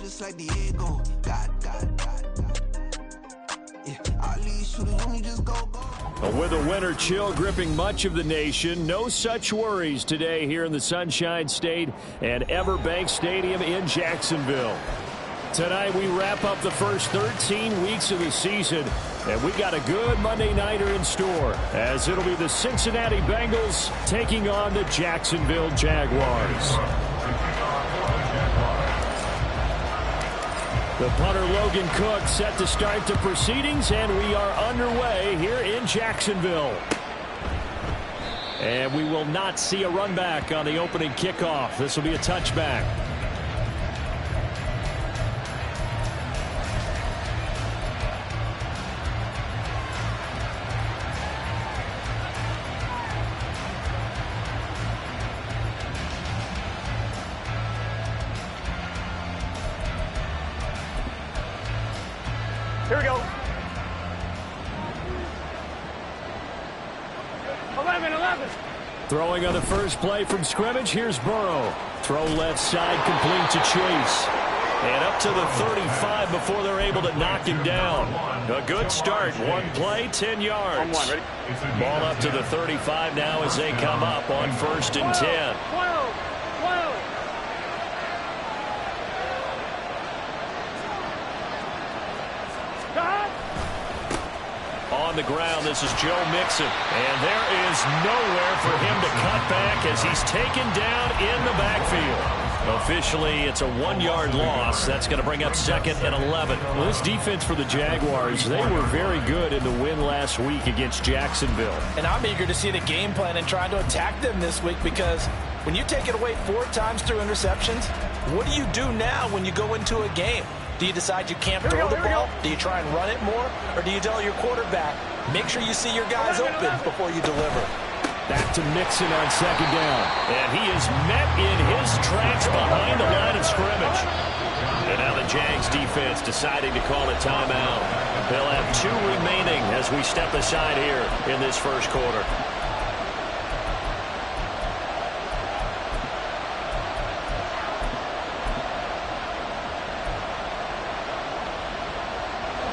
just like Diego. God. Yeah, all these shooters when we just go. With a winter chill gripping much of the nation, no such worries today here in the Sunshine State and Everbank Stadium in Jacksonville. Tonight we wrap up the first 13 weeks of the season, and we got a good Monday nighter in store, as it'll be the Cincinnati Bengals taking on the Jacksonville Jaguars. The punter Logan Cook set to start the proceedings, and we are underway here in Jacksonville. And we will not see a run back on the opening kickoff. This will be a touchback. Here we go. 11. Throwing on the first play from scrimmage, here's Burrow. Throw left side, complete to Chase. And up to the 35 before they're able to knock him down. A good start. One play, 10 yards. Ready? Ball up to the 35 now as they come up on 1st and 10. 12. On the ground, this is Joe Mixon. And there is nowhere for him to cut back as he's taken down in the backfield. Officially, it's a 1-yard loss. That's going to bring up 2nd and 11. Well, this defense for the Jaguars, they were very good in the win last week against Jacksonville. And I'm eager to see the game plan and trying to attack them this week, because when you take it away 4 times through interceptions, what do you do now when you go into a game? Do you decide you can't throw the ball? Do you try and run it more? Or do you tell your quarterback, make sure you see your guys open before you deliver? Back to Mixon on 2nd down. And he is met in his tracks behind the line of scrimmage. And now the Jags defense deciding to call a timeout. They'll have 2 remaining as we step aside here in this first quarter.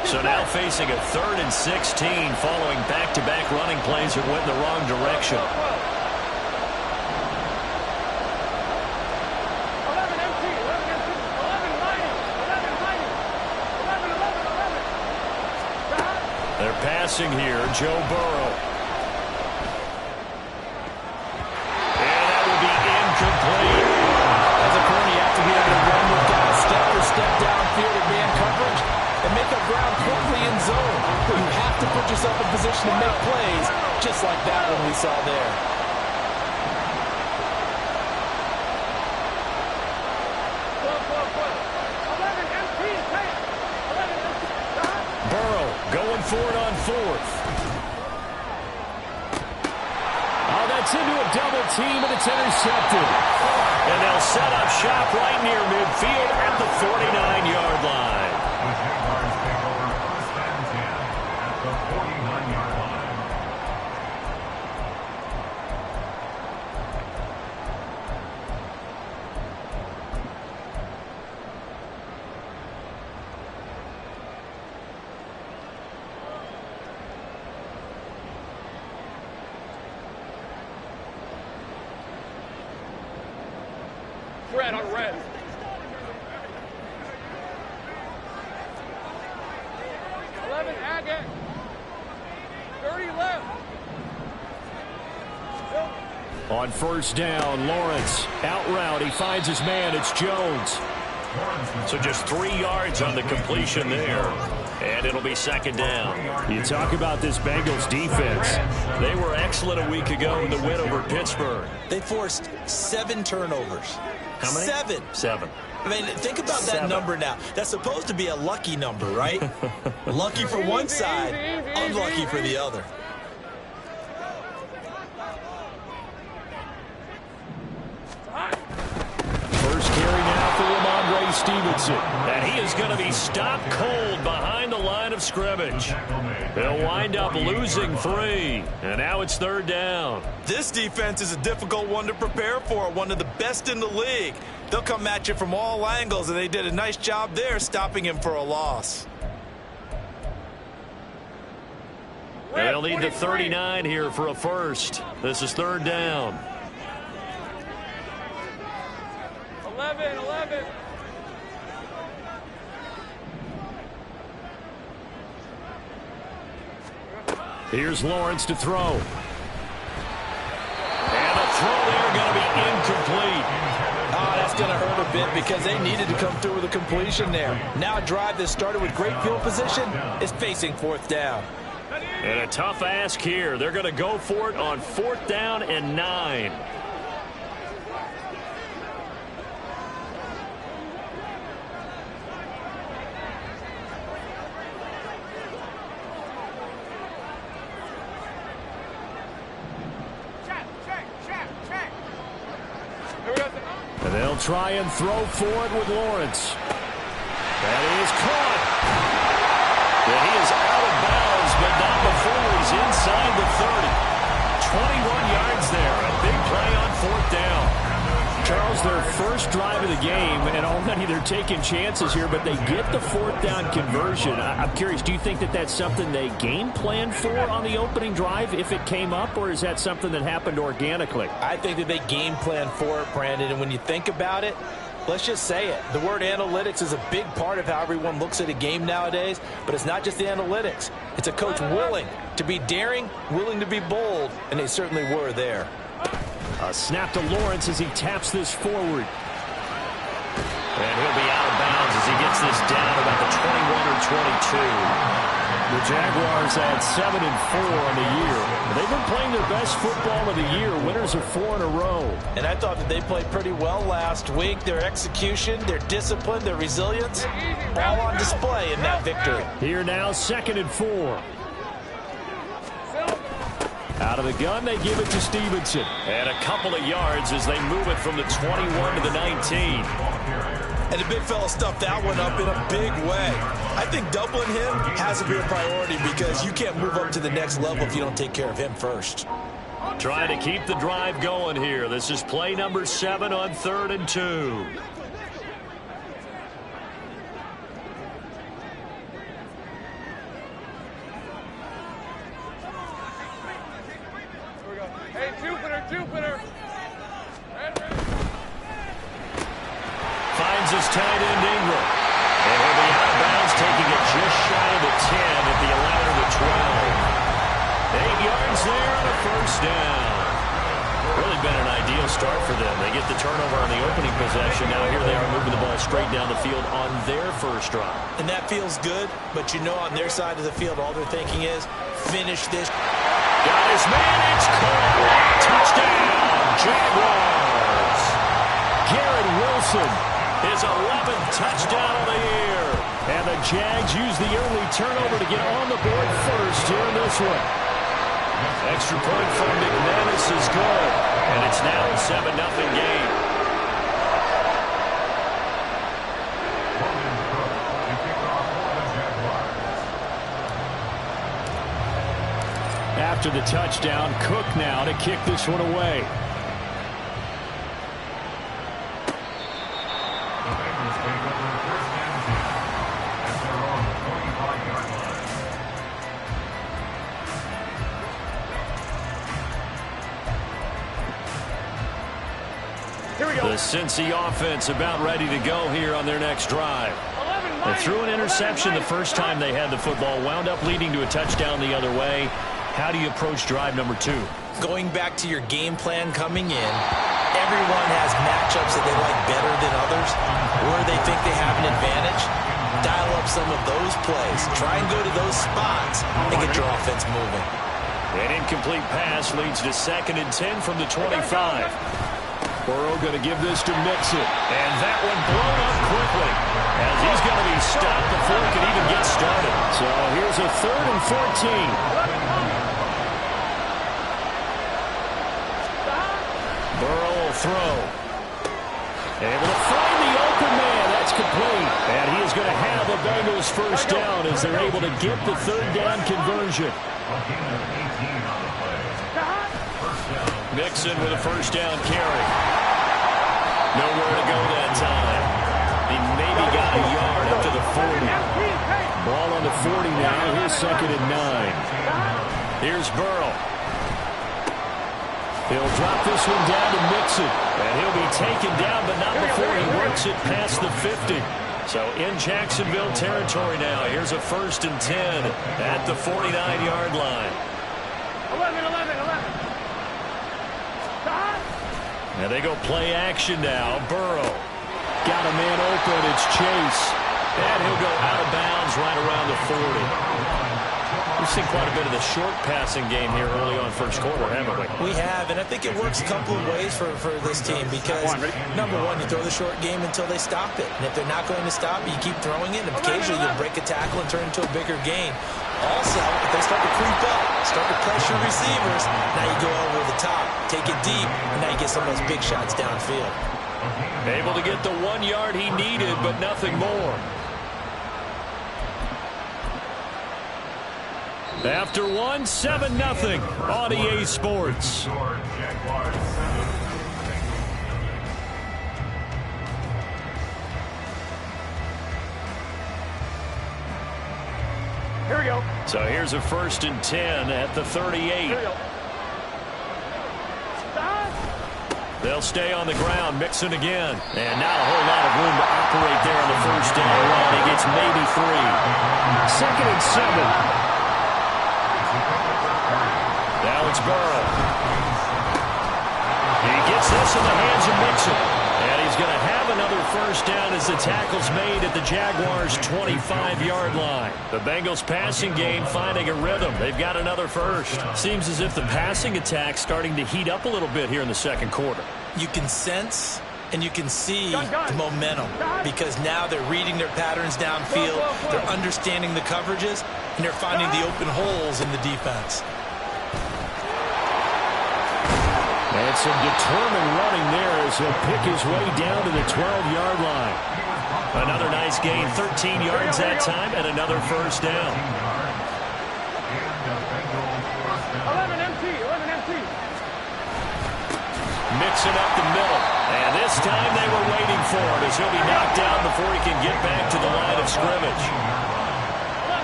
So now facing a 3rd and 16 following back-to-back running plays that went in the wrong direction. 11 empty. 11 They're passing here, Joe Burrow. And that will be incomplete. As a corner, you have to be able to run with guys step downfield in man coverage and make up ground quickly in zone. But you have to put yourself in position to make plays, just like that one we saw there. Burrow going for it on 4th. Oh, that's into a double team, and it's intercepted. And they'll set up shop right near midfield at the 49-yard line. The Jaguars take over 1st and 10 at the 49-yard line. Red on red. 11 Agate. 30 left. On 1st down, Lawrence out route. He finds his man. It's Jones. So just 3 yards on the completion there. And it'll be 2nd down. You talk about this Bengals defense. They were excellent a week ago in the win over Pittsburgh. They forced 7 turnovers. How many? 7. 7. I mean, think about that number now. That's supposed to be a lucky number, right? Lucky for one side, unlucky for the other. First carry now for Ramondre Stevenson. And he is going to be stopped cold behind the line of scrimmage. They'll wind up losing 3. And now it's 3rd down. This defense is a difficult one to prepare for, one of the best in the league. They'll come at you from all angles, and they did a nice job there stopping him for a loss. They'll need the 39 here for a first. This is third down. 11. Here's Lawrence to throw. And the throw there going to be incomplete. Oh, that's going to hurt a bit because they needed to come through with a completion there. Now a drive that started with great field position is facing fourth down. And a tough ask here. They're going to go for it on 4th down and 9. And they'll try and throw for it with Lawrence. That is caught. And he is out of bounds, but not before he's inside the 30. 21 yards there. A big play on 4th down. Charles, their first drive of the game, and already they're taking chances here, but they get the 4th down conversion. I'm curious, do you think that that's something they game planned for on the opening drive if it came up, or is that something that happened organically? I think that they game planned for it, Brandon, and when you think about it, let's just say it. The word analytics is a big part of how everyone looks at a game nowadays, but it's not just the analytics. It's a coach willing to be daring, willing to be bold, and they certainly were there. A snap to Lawrence as he taps this forward. And he'll be out of bounds as he gets this down about the 21 or 22. The Jaguars at 7-4 on the year. They've been playing their best football of the year. Winners of 4 in a row. And I thought that they played pretty well last week. Their execution, their discipline, their resilience, all on display in that victory. Here now, 2nd and 4. Out of the gun, they give it to Stevenson. And a couple of yards as they move it from the 21 to the 19. And the big fella stuffed that one up in a big way. I think doubling him has to be a priority because you can't move up to the next level if you don't take care of him first. Trying to keep the drive going here. This is play number 7 on 3rd and 2. Hey, Jupiter. Finds his tight end Ingram. And he'll be out of bounds, taking it just shy of the 10 at the 11 or the 12. 8 yards there on a first down. Really been an ideal start for them. They get the turnover on the opening possession. Now here they are moving the ball straight down the field on their first drive. And that feels good, but you know on their side of the field all they're thinking is finish this. Got his man, it's caught. Touchdown, Jaguars. Garrett Wilson, his 11th touchdown of the year. And the Jags use the early turnover to get on the board first here in this one. Extra point from McManus is good. And it's now a 7-0 game. After the touchdown, Cook now to kick this one away. The Bengals take over 1st and 10 at their own 25-yard line. Here we go. The Cincy offense about ready to go here on their next drive. They threw an interception the first time they had the football, wound up leading to a touchdown the other way. How do you approach drive number 2? Going back to your game plan coming in, everyone has matchups that they like better than others, where they think they have an advantage. Dial up some of those plays. Try and go to those spots and get your offense moving. An incomplete pass leads to 2nd and 10 from the 25. Burrow going to give this to Mixon. And that one blown up quickly as he's going to be stopped before he can even get started. So here's a 3rd and 14. Burrow will throw. Able to find the open man. That's complete. And he is going to have the Bengals first down as they're able to get the 3rd down conversion. A gain of 18 on the play. First down. Mixon with a first down carry. Nowhere to go that time. He maybe got a yard up to the 40. Ball on the 40 now. Here's 2nd and 9. Here's Burrow. He'll drop this one down to Mixon. And he'll be taken down, but not before he works it past the 50. So in Jacksonville territory now. Here's a 1st and 10 at the 49-yard line. 11. And they go play action now. Burrow. Got a man open. It's Chase. And he'll go out of bounds right around the 40. We've seen quite a bit of the short passing game here early on first quarter, haven't we? We have, and I think it works a couple of ways for this team because, number one, you throw the short game until they stop it. And if they're not going to stop it, you keep throwing it, and occasionally you'll break a tackle and turn it into a bigger gain. Also, if they start to creep up, start to pressure receivers, now you go over the top, take it deep, and now you get some of those big shots downfield. Able to get the 1 yard he needed, but nothing more. After 1, 7-0 on EA Sports. Here we go. So here's a 1st and 10 at the 38. Here we go. They'll stay on the ground, Mixon again. And not a whole lot of room to operate there on the 1st down run. He gets maybe 3. 2nd and 7. Now it's Burrow. He gets this in the hands of Mixon. And he's going to have another 1st down as the tackle's made at the Jaguars' 25-yard line. The Bengals passing game finding a rhythm. They've got another 1st. Seems as if the passing attack's starting to heat up a little bit here in the 2nd quarter. You can sense and you can see the momentum because now they're reading their patterns downfield, they're understanding the coverages, and they're finding the open holes in the defense. And some determined running there as he'll pick his way down to the 12-yard line. Another nice gain, 13 yards that time, and another 1st down. 11 MT. Mixing up the middle. And this time they were waiting for him as he'll be knocked down before he can get back to the line of scrimmage. 11.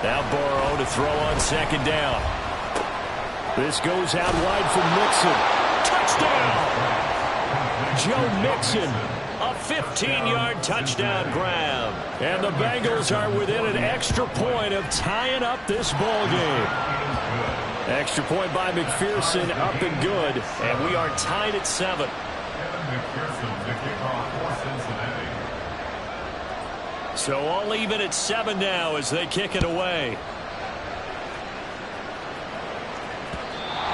Now Burrow to throw on 2nd down. This goes out wide for Mixon. Touchdown! Joe Mixon, a 15-yard touchdown grab. And the Bengals are within an extra point of tying up this ball game. Extra point by McPherson, up and good. And we are tied at 7. So all even at 7 now as they kick it away.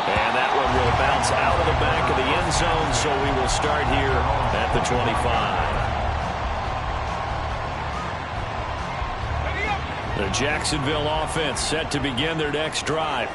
And that one will bounce out of the back of the end zone, so we will start here at the 25. The Jacksonville offense set to begin their next drive.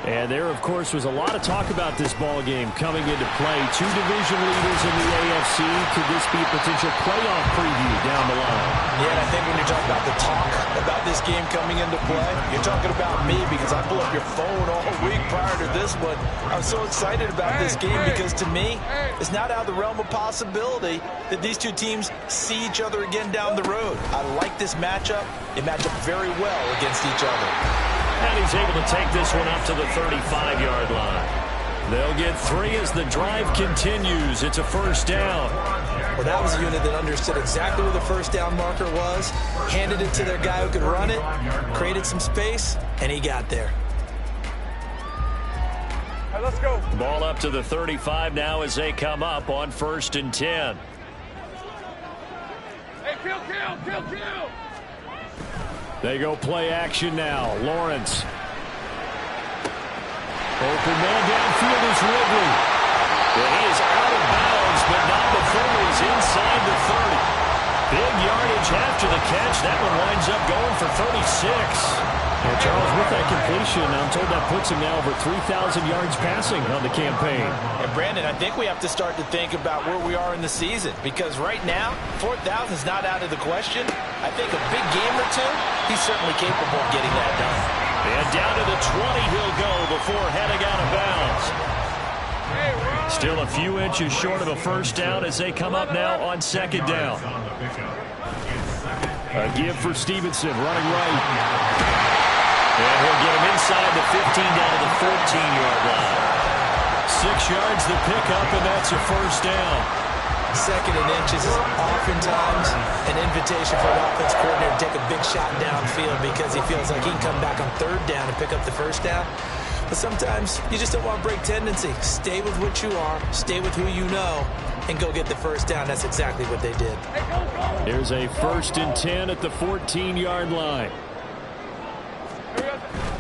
And there, of course, was a lot of talk about this ball game coming into play. 2 division leaders in the AFC. Could this be a potential playoff preview down the line? Yeah, and I think when you're talking about the talk about this game coming into play, you're talking about me because I pulled up your phone all week prior to this one. I'm so excited about this game because to me, it's not out of the realm of possibility that these two teams see each other again down the road. I like this matchup. They match up very well against each other. And he's able to take this one up to the 35-yard line. They'll get 3 as the drive continues. It's a 1st down. Well, that was a unit that understood exactly where the 1st down marker was, handed it to their guy who could run it, created some space, and he got there. All right, let's go. Ball up to the 35 now as they come up on 1st and 10. Hey, kill. They go play action now. Lawrence. Open man downfield is Ridley. And he is out of bounds, but not before he's inside the 30. Big yardage after the catch. That one winds up going for 36. And Charles, with that completion, I'm told that puts him now over 3,000 yards passing on the campaign. And Brandon, I think we have to start to think about where we are in the season because right now, 4,000 is not out of the question. I think a big game or two, he's certainly capable of getting that done. And down to the 20 he'll go before heading out of bounds. Still a few inches short of a first down as they come up now on second down. A give for Stevenson, running right. And he'll get him inside the 15 down to the 14-yard line. 6 yards the pickup, and that's a first down. Second and inches is oftentimes an invitation for an offense coordinator to take a big shot downfield because he feels like he can come back on third down and pick up the first down. But sometimes you just don't want to break tendency. Stay with what you are, stay with who you know, and go get the first down. That's exactly what they did. Here's a 1st and 10 at the 14-yard line.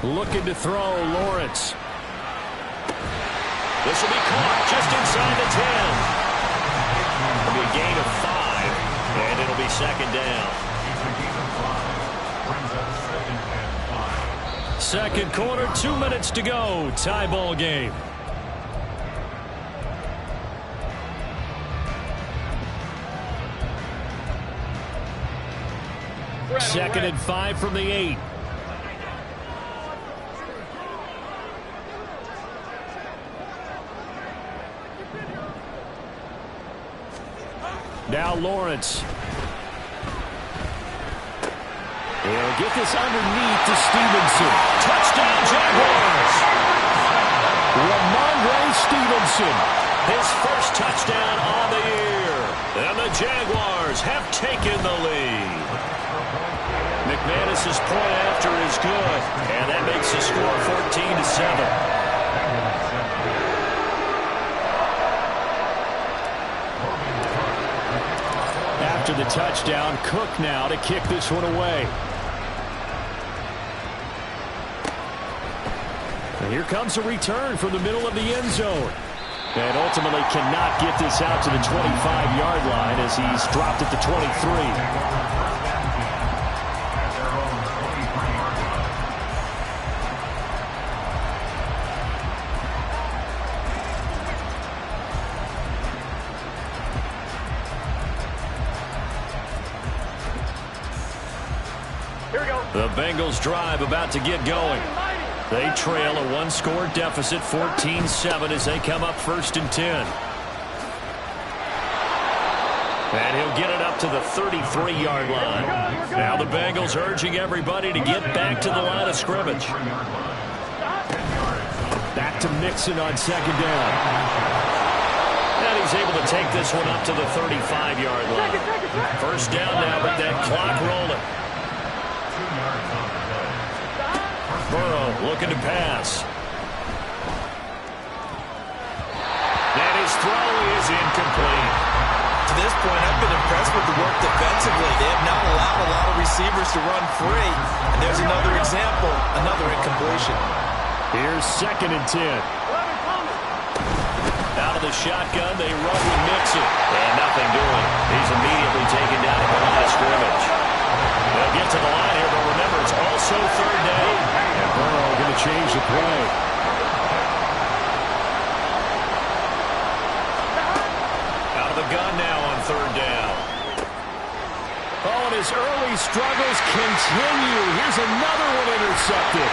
Looking to throw, Lawrence. This will be caught just inside the 10. It'll be a gain of 5, and it'll be second down. Second quarter, 2 minutes to go. Tie ball game. Second and 5 from the 8. Now Lawrence. He'll get this underneath to Stevenson. Touchdown, Jaguars. Ramondre Stevenson, his first touchdown on the year. And the Jaguars have taken the lead. McManus's point after is good, and that makes the score 14-7. After the touchdown, Cook now to kick this one away. And here comes a return from the middle of the end zone. And ultimately cannot get this out to the 25-yard line as he's dropped at the 23. The Bengals drive about to get going. They trail a one-score deficit, 14-7, as they come up 1st and 10. And he'll get it up to the 33-yard line. Now the Bengals urging everybody to get back to the line of scrimmage. Back to Mixon on second down. And he's able to take this one up to the 35-yard line. First down now with that clock rolling. Burrow looking to pass. And his throw is incomplete. To this point, I've been impressed with the work defensively. They have not allowed a lot of receivers to run free. And there's another example, another incompletion. Here's 2nd and 10. Out of the shotgun, they run with Mixon. And nothing doing. He's immediately taken down at the line of scrimmage. They'll get to the line here, but remember, it's also third down. And Burrow going to change the play. Out of the gun now on third down. Oh, and his early struggles continue. Here's another one intercepted.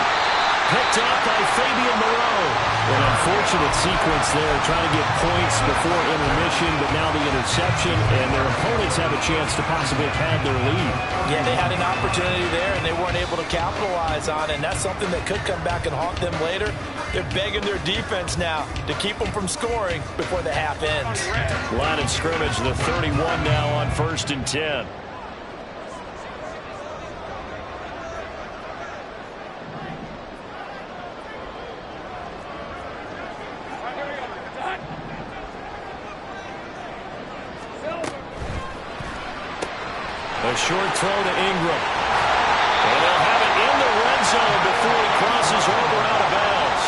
Picked up by Fabian Moreau. An unfortunate sequence there, trying to get points before intermission, but now the interception, and their opponents have a chance to possibly pad their lead. Yeah, they had an opportunity there, and they weren't able to capitalize on it, and that's something that could come back and haunt them later. They're begging their defense now to keep them from scoring before the half ends. Line of scrimmage, the 31 now on 1st and 10. A short throw to Ingram. And they'll have it in the red zone before he crosses over out of bounds.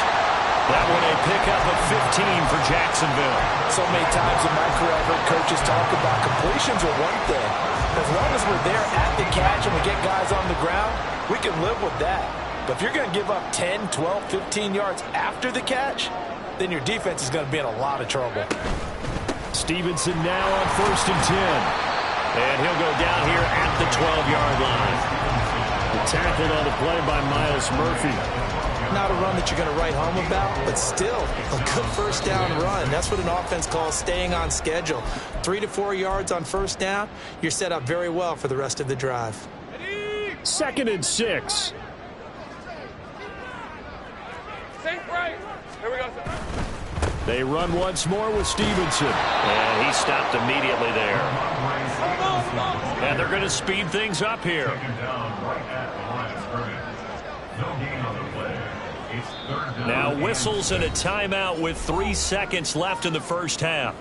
That one a pickup of 15 for Jacksonville. So many times in my career I've heard coaches talk about completions are one thing. As long as we're there at the catch and we get guys on the ground, we can live with that. But if you're going to give up 10, 12, 15 yards after the catch, then your defense is going to be in a lot of trouble. Stevenson now on 1st and 10. And he'll go down here at the 12-yard line. Tackled on the play by Myles Murphy. Not a run that you're going to write home about, but still a good first down run. That's what an offense calls staying on schedule. 3 to 4 yards on first down, you're set up very well for the rest of the drive. 2nd and 6. Safe right. Here we go. They run once more with Stevenson. And he stopped immediately there. And they're going to speed things up here. Now whistles and a timeout with 3 seconds left in the first half.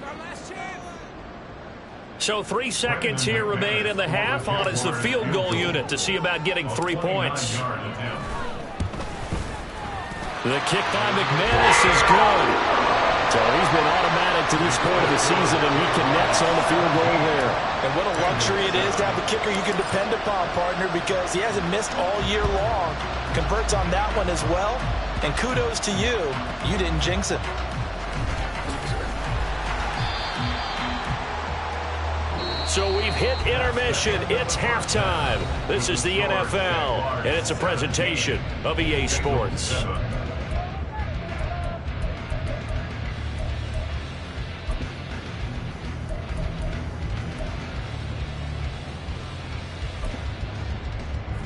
So 3 seconds here remain in the half. On is the field goal unit to see about getting 3 points. The kick by McManus is good. So he's been automatic to this point of the season, and he connects on the field goal there. And what a luxury it is to have a kicker you can depend upon, partner, because he hasn't missed all year long. Converts on that one as well. And kudos to you. You didn't jinx it. So we've hit intermission. It's halftime. This is the NFL, and it's a presentation of EA Sports.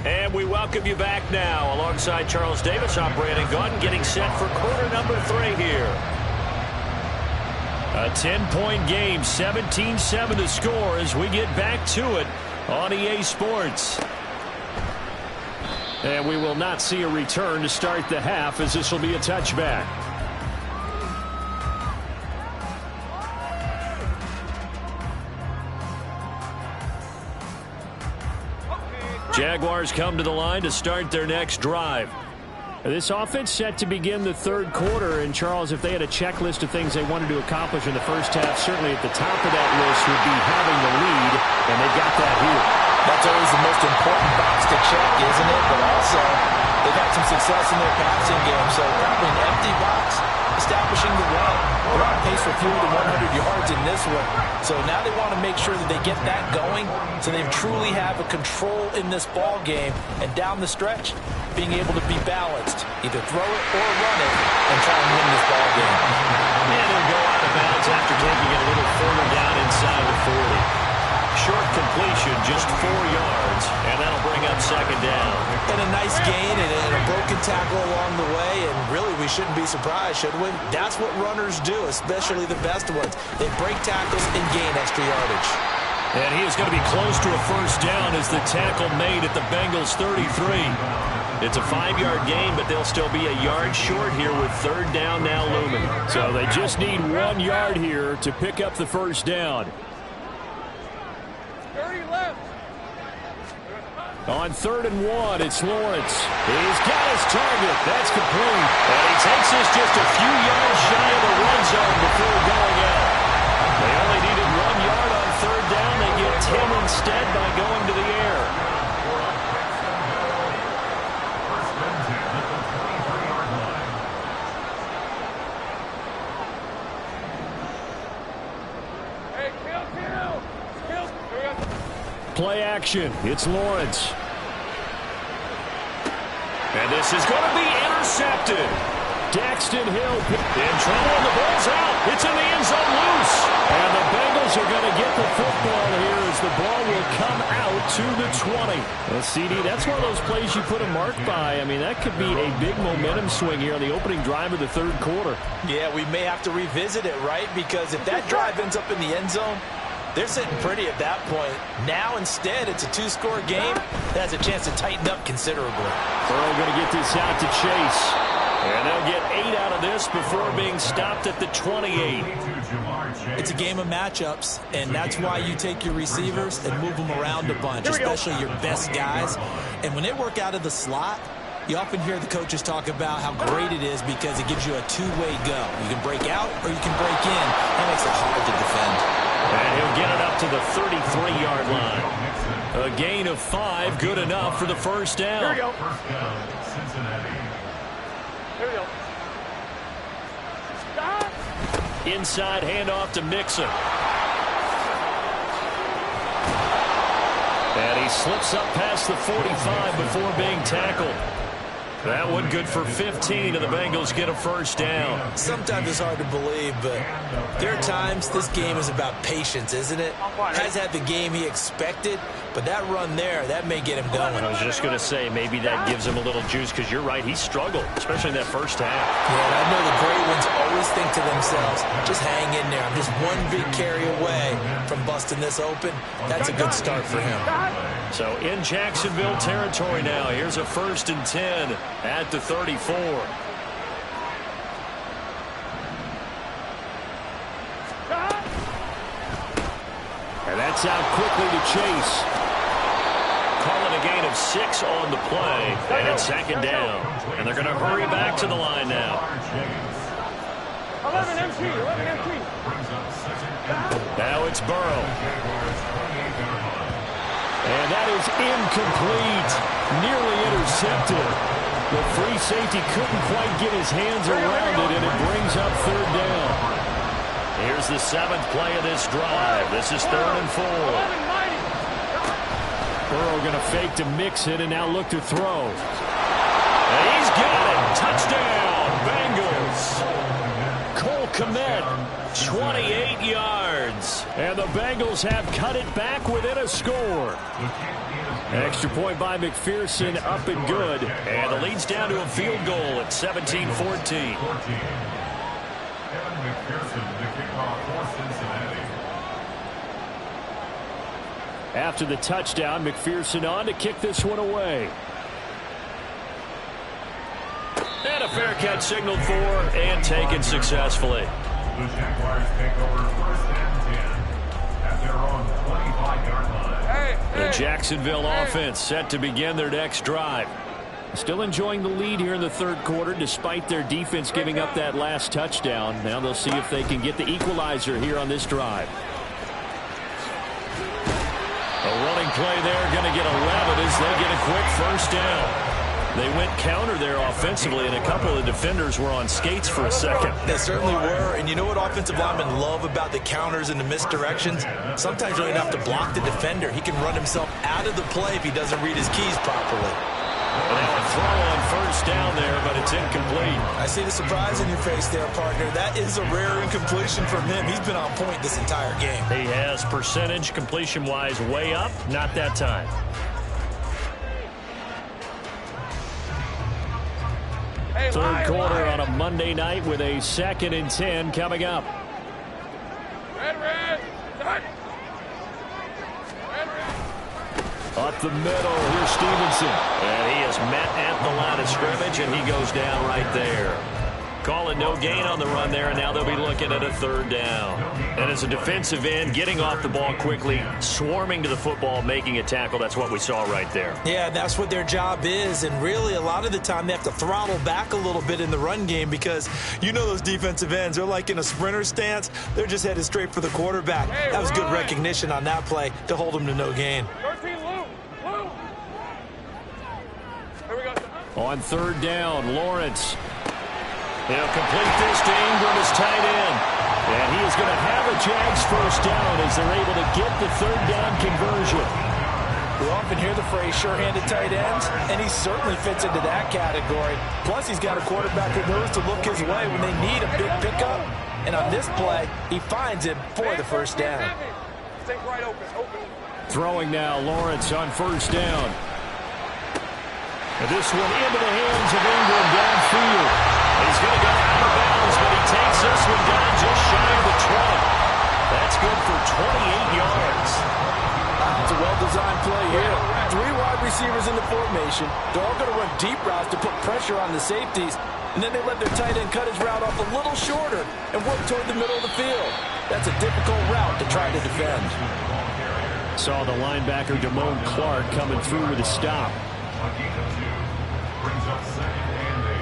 And we welcome you back now. Alongside Charles Davis, I'm Brandon Gaudin, getting set for quarter number 3 here. A 10-point game, 17-7 to score as we get back to it on EA Sports. And we will not see a return to start the half, as this will be a touchback. Jaguars come to the line to start their next drive. This offense set to begin the third quarter. And, Charles, if they had a checklist of things they wanted to accomplish in the first half, certainly at the top of that list would be having the lead, and they got that here. That's always the most important box to check, isn't it? But also, they've had some success in their passing game, so probably an empty box establishing the run. They're on pace for fewer than 100 yards in this one. So now they want to make sure that they get that going so they truly have a control in this ball game. And down the stretch, being able to be balanced. Either throw it or run it and try and win this ball game. And he'll go out of bounds after taking it a little further down inside the 40. Short completion, just 4 yards, and that'll bring up second down. And a nice gain and a broken tackle along the way, and really we shouldn't be surprised, should we? That's what runners do, especially the best ones. They break tackles and gain extra yardage. And he is going to be close to a first down as the tackle made at the Bengals 33. It's a 5-yard gain, but they'll still be a yard short here with third down now looming. So they just need 1 yard here to pick up the first down. 30 left. On 3rd and 1, it's Lawrence. He's got his target. That's complete. And he takes this just a few yards shy of the red zone before going out. They only needed 1 yard on third down. They get 10 instead by going to the air. Hey, kill. Here we go. Play action. It's Lawrence. And this is going to be intercepted. Daxton Hill in trouble, and the ball's out. It's in the end zone loose. And the Bengals are going to get the football here as the ball will come out to the 20. Well, CD, that's one of those plays you put a mark by. I mean, that could be a big momentum swing here on the opening drive of the third quarter. Yeah, we may have to revisit it, right? Because if that drive ends up in the end zone, they're sitting pretty at that point. Now, instead, it's a 2-score game that has a chance to tighten up considerably. Burrow going to get this out to Chase. And they'll get 8 out of this before being stopped at the 28. It's a game of matchups, and that's why you take your receivers and move them around a bunch, especially your best guys. And when they work out of the slot, you often hear the coaches talk about how great it is because it gives you a two-way go. You can break out or you can break in. That makes it hard to defend. And he'll get it up to the 33-yard line. A gain of 5, good enough for the first down. Here we go. Stop. Inside handoff to Mixon. And he he slips up past the 45 before being tackled. That one good for 15, and the Bengals get a first down. Sometimes it's hard to believe, but there are times this game is about patience, isn't it? Has had the game he expected, but that run there, that may get him going. I was just going to say, maybe that gives him a little juice, because you're right, he struggled, especially in that first half. Yeah, and I know the great ones always think to themselves, just hang in there. I'm just one big carry away from busting this open. That's a good start for him. So in Jacksonville territory now, here's a 1st and 10 at the 34. And that's out quickly to Chase. Calling a gain of 6 on the play, and it's 2nd down. And they're going to hurry back to the line now. 11 MT, 11 MT. Now it's Burrow. And that is incomplete. Nearly intercepted. The free safety couldn't quite get his hands around it, and it brings up 3rd down. Here's the 7th play of this drive. This is 3rd and 4. Burrow going to fake to mix it and now look to throw. And he's got it. Touchdown, Bengals. Cole Kmet, 28 yards. And the Bengals have cut it back within a score. Extra point by McPherson, up and good. And the lead's down to a field goal at 17-14. Evan McPherson, the kickoff for Cincinnati. After the touchdown, McPherson on to kick this one away. And a fair catch signaled for and taken successfully. The Jaguars take over 1st and 10 at their own 25-yard line. The Jacksonville offense set to begin their next drive. Still enjoying the lead here in the 3rd quarter despite their defense giving up that last touchdown. Now they'll see if they can get the equalizer here on this drive. A running play there, going to get 11 as they get a quick 1st down. They went counter there offensively, and a couple of defenders were on skates for a second. They certainly were, and you know what offensive linemen love about the counters and the misdirections? Sometimes you don't even have to block the defender. He can run himself out of the play if he doesn't read his keys properly. And now a throw on 1st down there, but it's incomplete. I see the surprise in your face there, partner. That is a rare incompletion from him. He's been on point this entire game. He has percentage completion-wise way up, not that time. Hey, 3rd quarter on a Monday night with a 2nd and 10 coming up. Red, start. Up the middle, here's Stevenson. And he is met at the line of scrimmage, and he goes down right there. Call it no gain on the run there, and now they'll be looking at a 3rd down. And as a defensive end, getting off the ball quickly, swarming to the football, making a tackle, that's what we saw right there. Yeah, that's what their job is, and really a lot of the time they have to throttle back a little bit in the run game because you know those defensive ends, they're like in a sprinter stance. They're just headed straight for the quarterback. That was good recognition on that play to hold them to no gain. 13, Lou. Here we go. On 3rd down, Lawrence. He'll complete this to Ingram as tight end. And he is going to have a Jags 1st down as they're able to get the 3rd down conversion. We often hear the phrase sure-handed tight ends, and he certainly fits into that category. Plus, he's got a quarterback who knows to look his way when they need a big pickup. And on this play, he finds him for the 1st down. Stay right open. Throwing now, Lawrence on 1st down. And this one into the hands of Ingram downfield. He's going to go out of bounds, but he takes this one down just shy of the 20. That's good for 28 yards. It's a well-designed play here. 3 wide receivers in the formation. They're all going to run deep routes to put pressure on the safeties. And then they let their tight end cut his route off a little shorter and work toward the middle of the field. That's a difficult route to try to defend. Saw the linebacker Damone Clark coming through with a stop. Brings up 2nd and 8.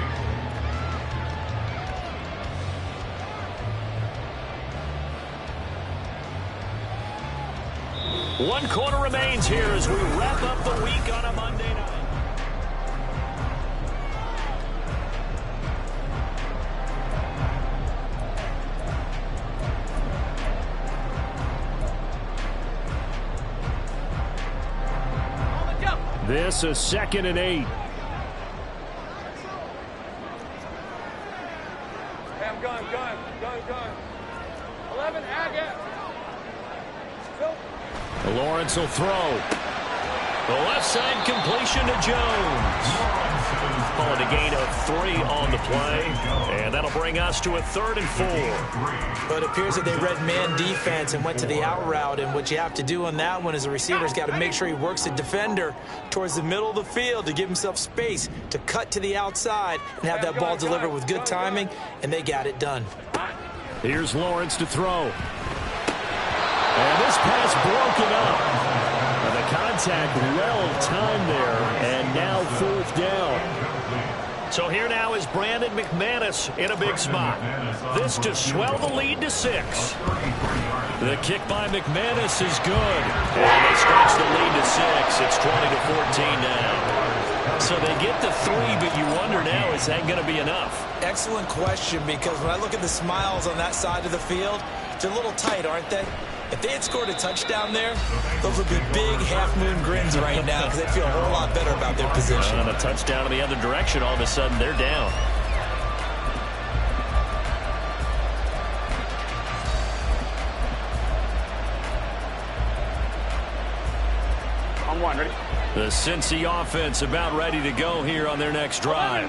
One quarter remains here as we wrap up the week on a Monday night. This is 2nd and 8. Ham, gun. 11, Agate. Lawrence will throw. The left side completion to Jones. Calling a gain of 3 on the play, and that'll bring us to a 3rd and 4. But it appears that they read man defense and went to the out route, and what you have to do on that one is the receiver's got to make sure he works the defender towards the middle of the field to give himself space to cut to the outside and have that ball delivered with good timing, and they got it done. Here's Lawrence to throw. And this pass broken up. And the contact well timed there, and now 4th down. So here now is Brandon McManus in a big spot. This to swell the lead to 6. The kick by McManus is good. And they stretch the lead to 6. It's 20-14 now. So they get the 3, but you wonder now, is that going to be enough? Excellent question, because when I look at the smiles on that side of the field, they're a little tight, aren't they? If they had scored a touchdown there, those would be big half-moon grins right now because they'd feel a whole lot better about their position. And a touchdown in the other direction, all of a sudden they're down. On 1, ready? The Cincy offense about ready to go here on their next drive.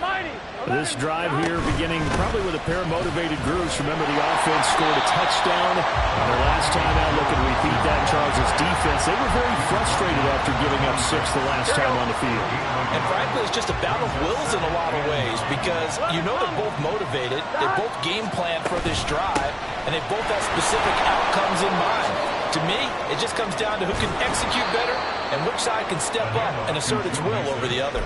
This drive here beginning probably with a pair of motivated groups. Remember, the offense scored a touchdown on their last time out. Looking to repeat that. Charles' defense, they were very frustrated after giving up 6 the last time on the field. And frankly, it's just a battle of wills in a lot of ways, because you know they're both motivated, they both game plan for this drive, and they both have specific outcomes in mind. To me, it just comes down to who can execute better and which side can step up and assert its will over the other.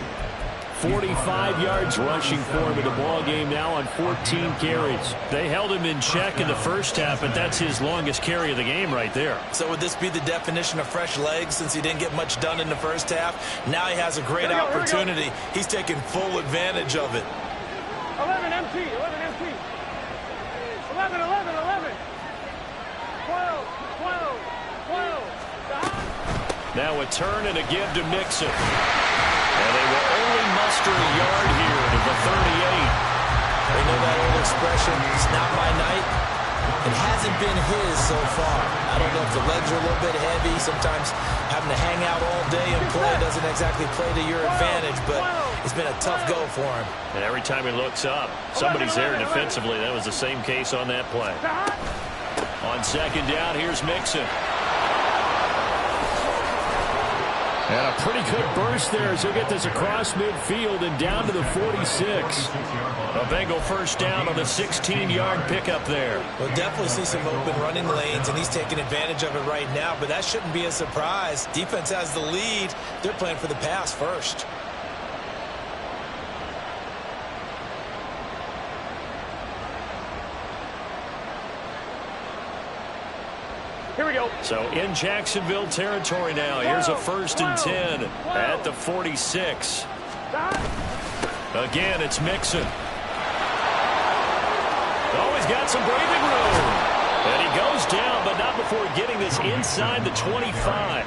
45 yards rushing for him in the ball game now on 14 carries. They held him in check in the first half, but that's his longest carry of the game right there. So would this be the definition of fresh legs since he didn't get much done in the first half? Now he has a great opportunity. He's taking full advantage of it. 11 MT. 11. 12. Now a turn and a give to Mixon. And they will only muster a yard here to the 38. They know that old expression, it's not my night. It hasn't been his so far. I don't know if the legs are a little bit heavy. Sometimes having to hang out all day and play doesn't exactly play to your advantage, but it's been a tough go for him. And every time he looks up, somebody's there defensively. That was the same case on that play. On 2nd down, here's Mixon. And a pretty good burst there as he'll get this across midfield and down to the 46. A Bengal first down on the 16-yard pickup there. We'll definitely see some open running lanes, and he's taking advantage of it right now, but that shouldn't be a surprise. Defense has the lead. They're playing for the pass first. Here we go. So in Jacksonville territory now. Here's a 1st and 10 at the 46. Again, it's Mixon. Oh, he's got some breathing room. And he goes down, but not before getting this inside the 25.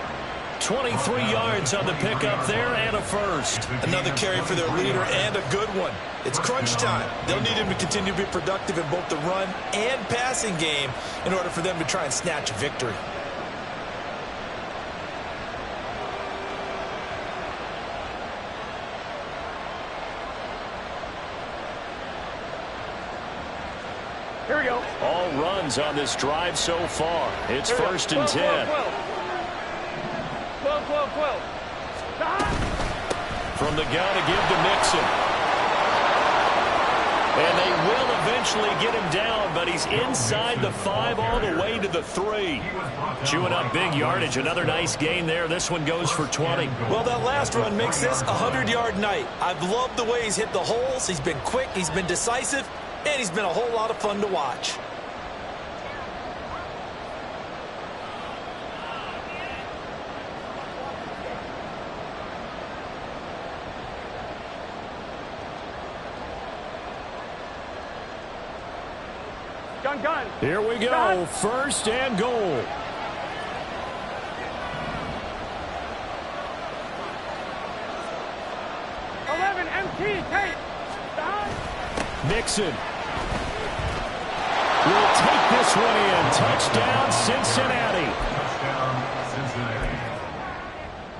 23 yards on the pickup there and a first. Another carry for their leader and a good one. It's crunch time. They'll need him to continue to be productive in both the run and passing game in order for them to try and snatch a victory. Here we go. All runs on this drive so far. It's 1st and 10. 12. From the gun to give to Mixon. And they will eventually get him down, but he's inside the 5 all the way to the 3. Chewing up big yardage. Another nice gain there. This one goes for 20. Well, that last run makes this a 100-yard night. I've loved the way he's hit the holes. He's been quick. He's been decisive. And he's been a whole lot of fun to watch. Gun. Here we go. 1st and goal. Mixon will take this one in. Touchdown, Cincinnati.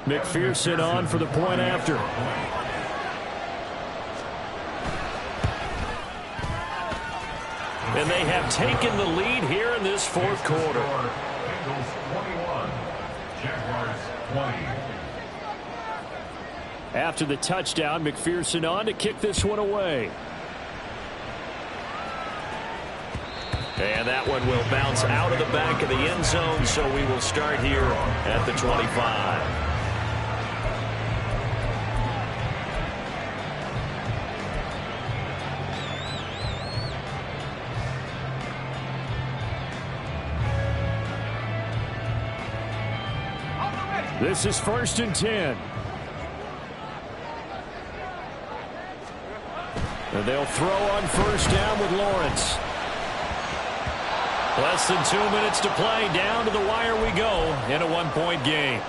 McPherson on for the point after. And they have taken the lead here in this fourth quarter. Bengals 21, Jaguars 20. After the touchdown, McPherson on to kick this one away. And that one will bounce out of the back of the end zone, so we will start here at the 25. This is 1st and 10. And they'll throw on 1st down with Lawrence. Less than 2 minutes to play. Down to the wire we go in a one-point game.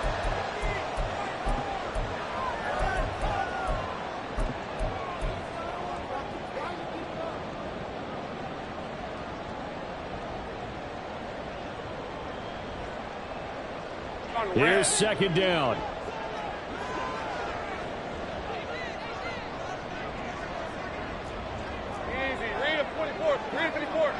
Here's 2nd down. Easy. Read him 24. Read him 24.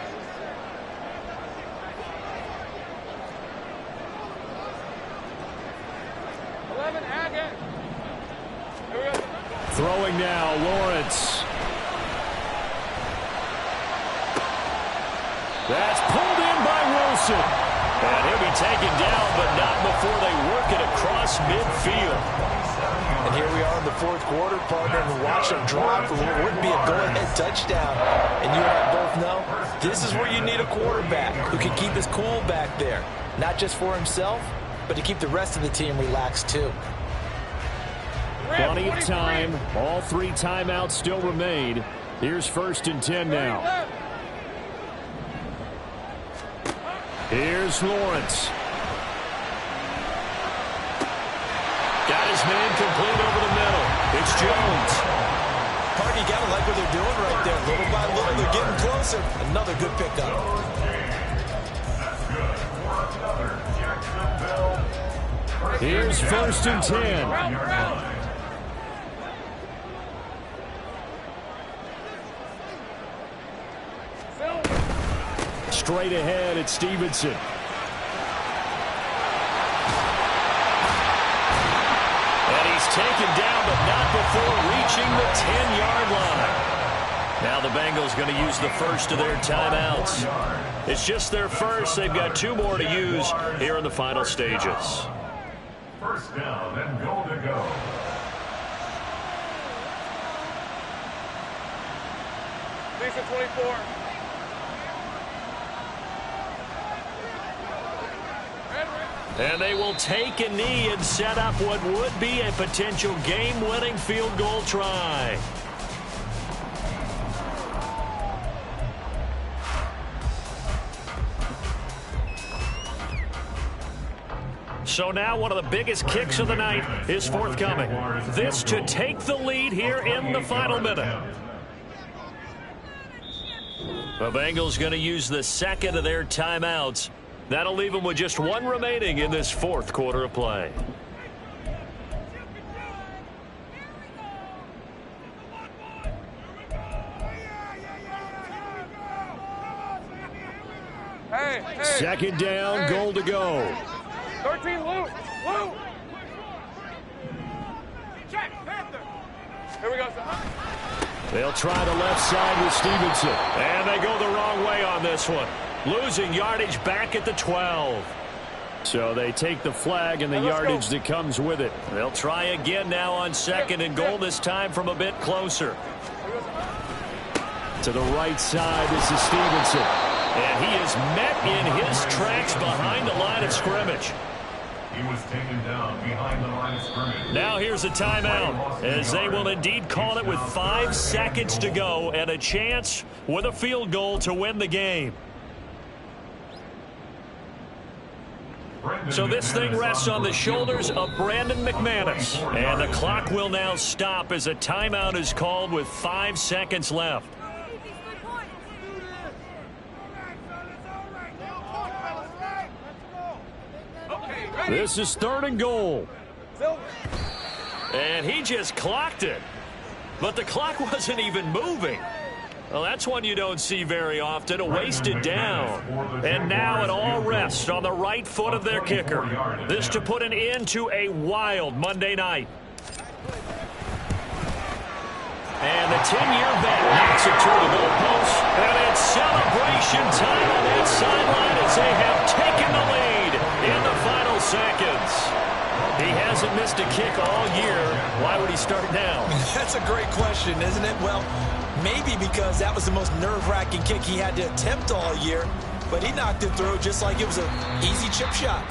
Throwing now, Lawrence. That's pulled in by Wilson. And he'll be taken down, but not before they work it across midfield. And here we are in the fourth quarter, partner, and watch them drop for what would be a go-ahead touchdown. And you and I both know this is where you need a quarterback who can keep his cool back there. Not just for himself, but to keep the rest of the team relaxed too. Plenty of time. All 3 timeouts still remain. Here's 1st and 10 now. Here's Lawrence. Got his man complete over the middle. It's Jones. Park, you gotta like what they're doing right there. Little by little, they're getting closer. Another good pickup. Here's 1st and 10. Straight ahead at Stevenson. And he's taken down, but not before reaching the 10-yard line. Now the Bengals going to use the first of their timeouts. It's just their first. They've got 2 more to use here in the final stages. 1st down and goal to go. Lisa 24. And they will take a knee and set up what would be a potential game-winning field goal try. So now one of the biggest kicks of the night is forthcoming. This to take the lead here in the final minute. The Bengals going to use the second of their timeouts. That'll leave them with just 1 remaining in this fourth quarter of play. Hey. 2nd down, goal to go. 13, Lou. Check, Panther. Here we go, son. They'll try the left side with Stevenson. And they go the wrong way on this one. Losing yardage back at the 12. So they take the flag and the yardage that comes with it. They'll try again now on 2nd and goal, this time from a bit closer. To the right side, this is Stevenson. And he is met in his tracks behind the line of scrimmage. He was taken down behind the line of scrimmage. Now here's a timeout, as they will indeed call it with 5 seconds to go and a chance with a field goal to win the game. Brendan So this thing rests on the shoulders of Brandon McManus. And the clock will now stop as a timeout is called with 5 seconds left. This is 3rd and goal. And he just clocked it. But the clock wasn't even moving. Well, that's one you don't see very often, a wasted down. And now it all rests on the right foot of their kicker. This to put an end to a wild Monday night. And the 10-year vet knocks it to the goalpost. And it's celebration time on that sideline as they have taken the lead in the final seconds. He hasn't missed a kick all year. Why would he start now? That's a great question, isn't it? Well, maybe because that was the most nerve-wracking kick he had to attempt all year, but he knocked it through just like it was an easy chip shot.